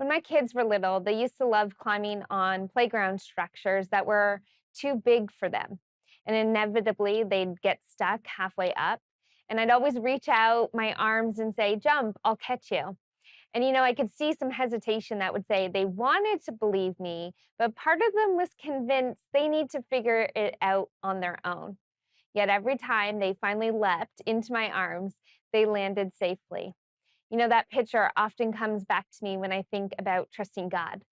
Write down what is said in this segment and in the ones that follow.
When my kids were little, they used to love climbing on playground structures that were too big for them. And inevitably, they'd get stuck halfway up. And I'd always reach out my arms and say, "Jump, I'll catch you." And I could see some hesitation that would say they wanted to believe me, but part of them was convinced they need to figure it out on their own. Yet every time they finally leapt into my arms, they landed safely. That picture often comes back to me when I think about trusting God.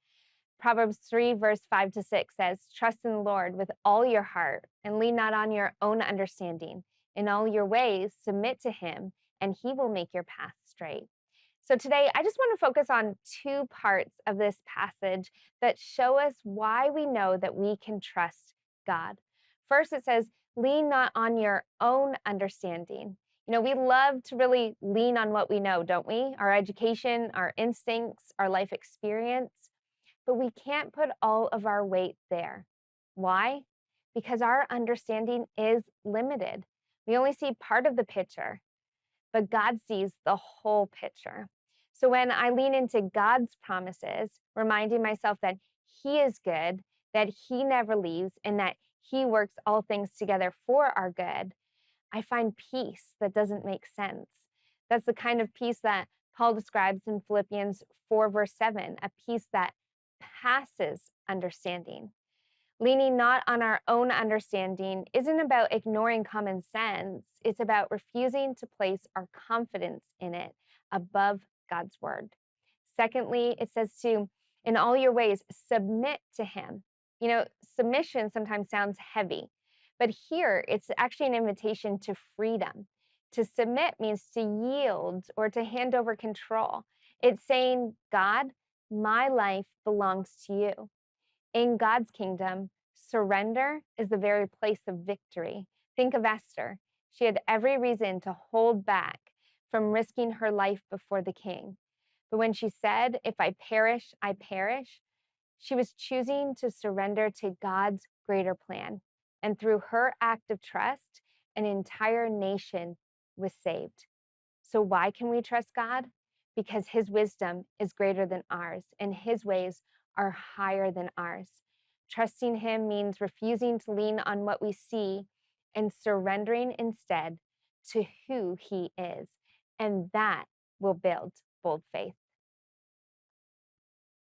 Proverbs 3, verse 5 to 6 says, "Trust in the Lord with all your heart and lean not on your own understanding. In all your ways, submit to him, and he will make your path straight." So today, I just want to focus on two parts of this passage that show us why we know that we can trust God. First, it says, "Lean not on your own understanding." We love to really lean on what we know, don't we? Our education, our instincts, our life experience. But we can't put all of our weight there. Why? Because our understanding is limited. We only see part of the picture, but God sees the whole picture. So when I lean into God's promises, reminding myself that He is good, that He never leaves, and that He works all things together for our good, I find peace that doesn't make sense. That's the kind of peace that Paul describes in Philippians 4, verse 7, a peace that passes understanding. Leaning not on our own understanding isn't about ignoring common sense. It's about refusing to place our confidence in it above God's word. Secondly, it says to, in all your ways, submit to him. Submission sometimes sounds heavy, but here it's actually an invitation to freedom. To submit means to yield or to hand over control. It's saying, "God, my life belongs to you." In God's kingdom, surrender is the very place of victory. Think of Esther. She had every reason to hold back from risking her life before the king. But when she said, "If I perish, I perish," she was choosing to surrender to God's greater plan. And through her act of trust, an entire nation was saved. So, why can we trust God? Because his wisdom is greater than ours, and his ways are higher than ours. Trusting him means refusing to lean on what we see and surrendering instead to who he is. And that will build bold faith.